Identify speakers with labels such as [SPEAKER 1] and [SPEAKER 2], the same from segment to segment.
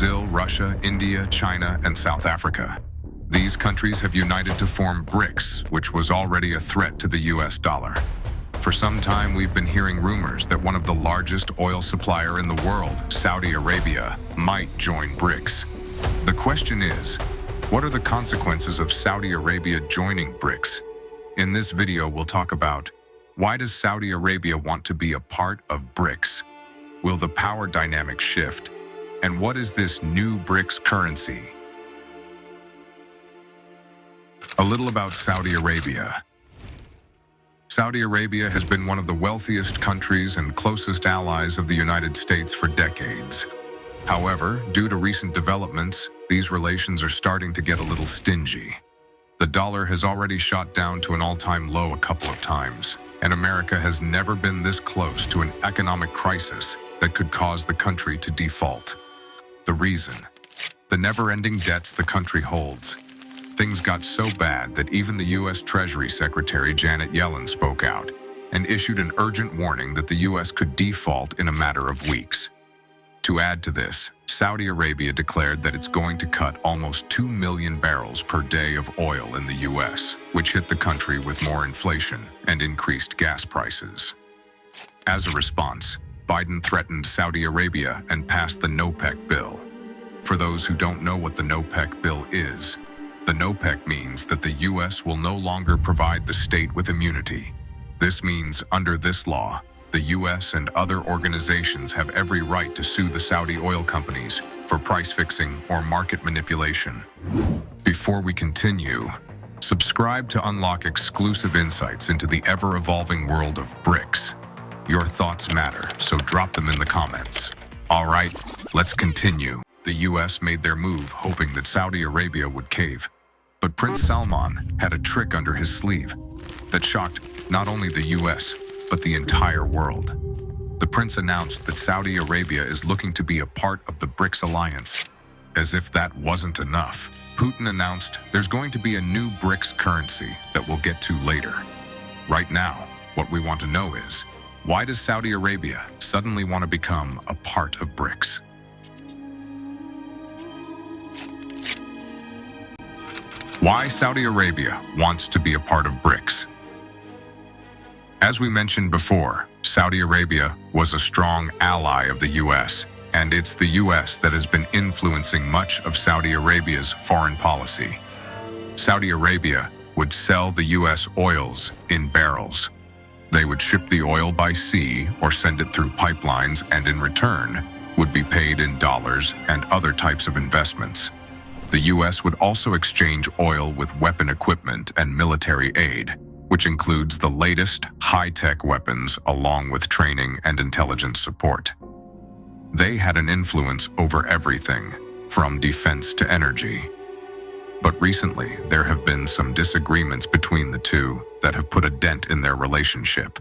[SPEAKER 1] Brazil, Russia, India, China, and South Africa. These countries have united to form BRICS, which was already a threat to the US dollar. For some time, we've been hearing rumors that one of the largest oil supplier in the world, Saudi Arabia, might join BRICS. The question is, what are the consequences of Saudi Arabia joining BRICS? In this video, we'll talk about why does Saudi Arabia want to be a part of BRICS? Will the power dynamic shift? And what is this new BRICS currency? A little about Saudi Arabia. Saudi Arabia has been one of the wealthiest countries and closest allies of the United States for decades. However, due to recent developments, these relations are starting to get a little stingy. The dollar has already shot down to an all-time low a couple of times, and America has never been this close to an economic crisis that could cause the country to default. The reason? The never-ending debts the country holds. Things got so bad that even the U.S. Treasury Secretary Janet Yellen spoke out and issued an urgent warning that the U.S. could default in a matter of weeks. To add to this, Saudi Arabia declared that it's going to cut almost 2 million barrels per day of oil in the U.S., which hit the country with more inflation and increased gas prices. As a response, Biden threatened Saudi Arabia and passed the NOPEC bill. For those who don't know what the NOPEC bill is, the NOPEC means that the U.S. will no longer provide the state with immunity. This means, under this law, the U.S. and other organizations have every right to sue the Saudi oil companies for price fixing or market manipulation. Before we continue, subscribe to unlock exclusive insights into the ever-evolving world of BRICS. Your thoughts matter, so drop them in the comments. All right, let's continue. The U.S. made their move hoping that Saudi Arabia would cave. But Prince Salman had a trick under his sleeve that shocked not only the U.S., but the entire world. The prince announced that Saudi Arabia is looking to be a part of the BRICS alliance. As if that wasn't enough, Putin announced there's going to be a new BRICS currency that we'll get to later. Right now, what we want to know is, why does Saudi Arabia suddenly want to become a part of BRICS? Why Saudi Arabia wants to be a part of BRICS? As we mentioned before, Saudi Arabia was a strong ally of the U.S., and it's the U.S. that has been influencing much of Saudi Arabia's foreign policy. Saudi Arabia would sell the U.S. oils in barrels. They would ship the oil by sea or send it through pipelines, and in return, would be paid in dollars and other types of investments. The U.S. would also exchange oil with weapon equipment and military aid, which includes the latest high-tech weapons along with training and intelligence support. They had an influence over everything, from defense to energy. But recently, there have been some disagreements between the two that have put a dent in their relationship.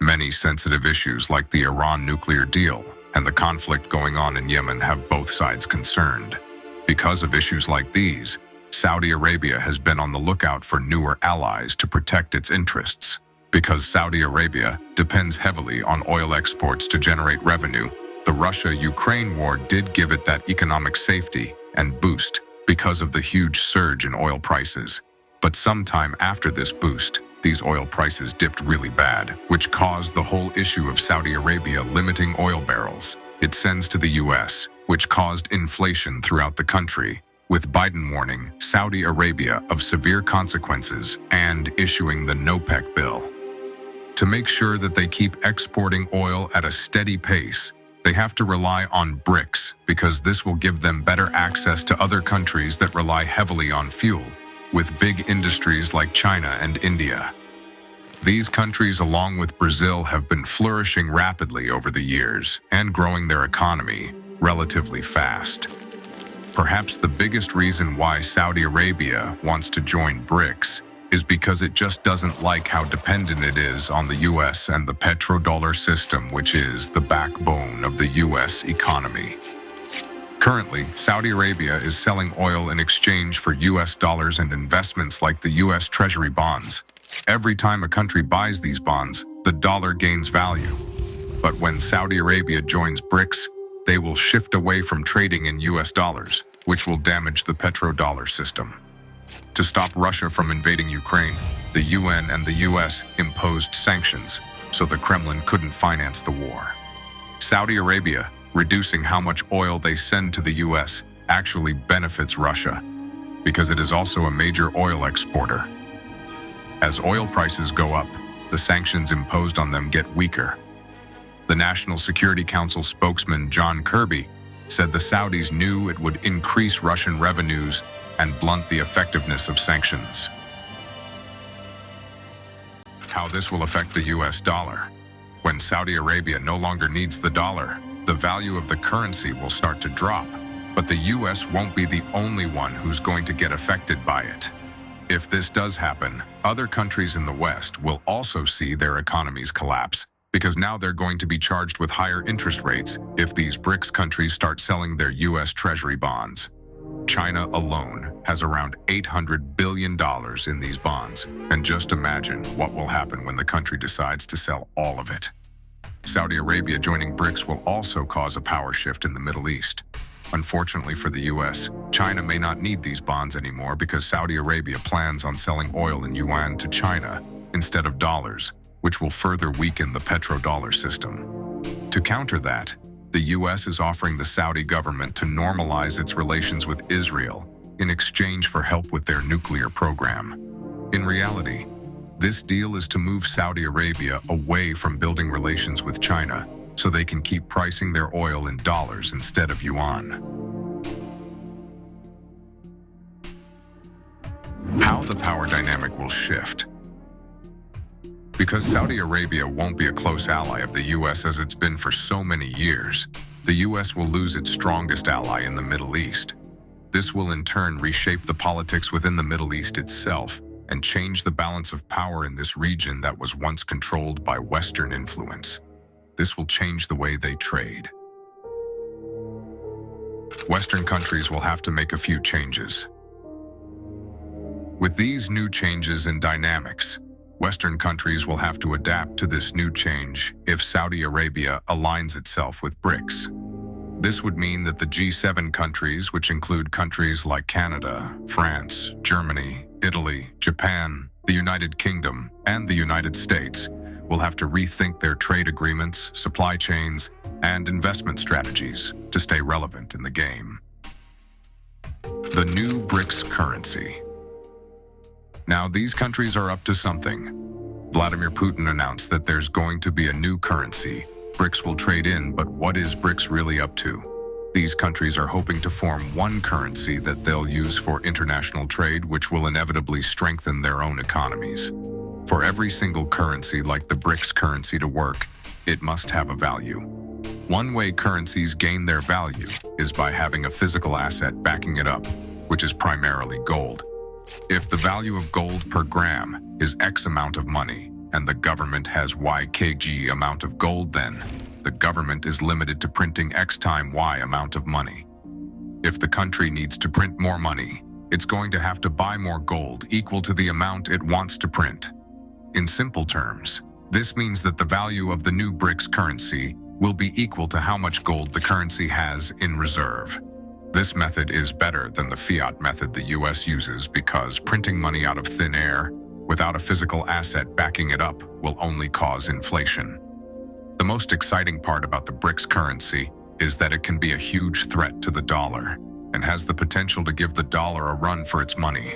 [SPEAKER 1] Many sensitive issues like the Iran nuclear deal and the conflict going on in Yemen have both sides concerned. Because of issues like these, Saudi Arabia has been on the lookout for newer allies to protect its interests. Because Saudi Arabia depends heavily on oil exports to generate revenue, the Russia-Ukraine war did give it that economic safety and boost because of the huge surge in oil prices. But sometime after this boost, these oil prices dipped really bad, which caused the whole issue of Saudi Arabia limiting oil barrels it sends to the U.S., which caused inflation throughout the country, with Biden warning Saudi Arabia of severe consequences and issuing the NOPEC bill. To make sure that they keep exporting oil at a steady pace, they have to rely on BRICS because this will give them better access to other countries that rely heavily on fuel, with big industries like China and India. These countries, along with Brazil, have been flourishing rapidly over the years and growing their economy relatively fast. Perhaps the biggest reason why Saudi Arabia wants to join BRICS is because it just doesn't like how dependent it is on the US and the petrodollar system, which is the backbone of the US economy. Currently, Saudi Arabia is selling oil in exchange for US dollars and investments like the US Treasury bonds. Every time a country buys these bonds, the dollar gains value. But when Saudi Arabia joins BRICS, they will shift away from trading in US dollars, which will damage the petrodollar system. To stop Russia from invading Ukraine, the UN and the US imposed sanctions, so the Kremlin couldn't finance the war. Saudi Arabia, reducing how much oil they send to the US, actually benefits Russia, because it is also a major oil exporter. As oil prices go up, the sanctions imposed on them get weaker. The National Security Council spokesman John Kirby said the Saudis knew it would increase Russian revenues and blunt the effectiveness of sanctions. How this will affect the US dollar. When Saudi Arabia no longer needs the dollar, the value of the currency will start to drop, but the US won't be the only one who's going to get affected by it. If this does happen, other countries in the West will also see their economies collapse, because now they're going to be charged with higher interest rates if these BRICS countries start selling their US Treasury bonds. China alone has around $800 billion in these bonds, and just imagine what will happen when the country decides to sell all of it. Saudi Arabia joining BRICS will also cause a power shift in the Middle East. Unfortunately for the US, China may not need these bonds anymore because Saudi Arabia plans on selling oil in yuan to China instead of dollars, which will further weaken the petrodollar system. To counter that, the US is offering the Saudi government to normalize its relations with Israel in exchange for help with their nuclear program. In reality, this deal is to move Saudi Arabia away from building relations with China so they can keep pricing their oil in dollars instead of yuan. How the power dynamic will shift. Because Saudi Arabia won't be a close ally of the US as it's been for so many years, the US will lose its strongest ally in the Middle East. This will in turn reshape the politics within the Middle East itself and change the balance of power in this region that was once controlled by Western influence. This will change the way they trade. Western countries will have to make a few changes. With these new changes in dynamics, Western countries will have to adapt to this new change if Saudi Arabia aligns itself with BRICS. This would mean that the G7 countries, which include countries like Canada, France, Germany, Italy, Japan, the United Kingdom, and the United States, will have to rethink their trade agreements, supply chains, and investment strategies to stay relevant in the game. The new BRICS currency. Now, these countries are up to something. Vladimir Putin announced that there's going to be a new currency BRICS will trade in, but what is BRICS really up to? These countries are hoping to form one currency that they'll use for international trade, which will inevitably strengthen their own economies. For every single currency like the BRICS currency to work, it must have a value. One way currencies gain their value is by having a physical asset backing it up, which is primarily gold. If the value of gold per gram is X amount of money and the government has Y kg amount of gold, then the government is limited to printing X time Y amount of money. If the country needs to print more money, it's going to have to buy more gold equal to the amount it wants to print. In simple terms, this means that the value of the new BRICS currency will be equal to how much gold the currency has in reserve. This method is better than the fiat method the US uses because printing money out of thin air, without a physical asset backing it up, will only cause inflation. The most exciting part about the BRICS currency is that it can be a huge threat to the dollar and has the potential to give the dollar a run for its money.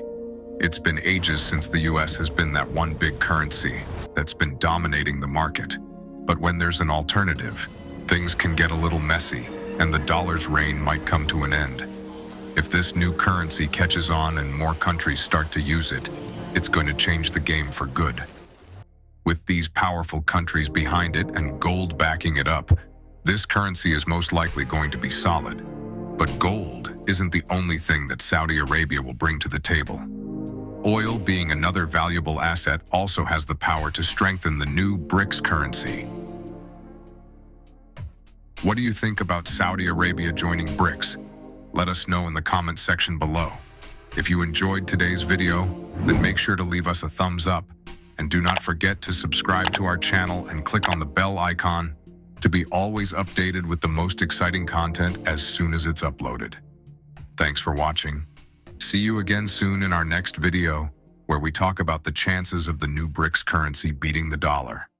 [SPEAKER 1] It's been ages since the US has been that one big currency that's been dominating the market. But when there's an alternative, things can get a little messy, and the dollar's reign might come to an end. If this new currency catches on and more countries start to use it, it's going to change the game for good. With these powerful countries behind it and gold backing it up, this currency is most likely going to be solid. But gold isn't the only thing that Saudi Arabia will bring to the table. Oil, being another valuable asset, also has the power to strengthen the new BRICS currency. What do you think about Saudi Arabia joining BRICS? Let us know in the comment section below. If you enjoyed today's video, then make sure to leave us a thumbs up, and do not forget to subscribe to our channel and click on the bell icon to be always updated with the most exciting content as soon as it's uploaded. Thanks for watching. See you again soon in our next video, where we talk about the chances of the new BRICS currency beating the dollar.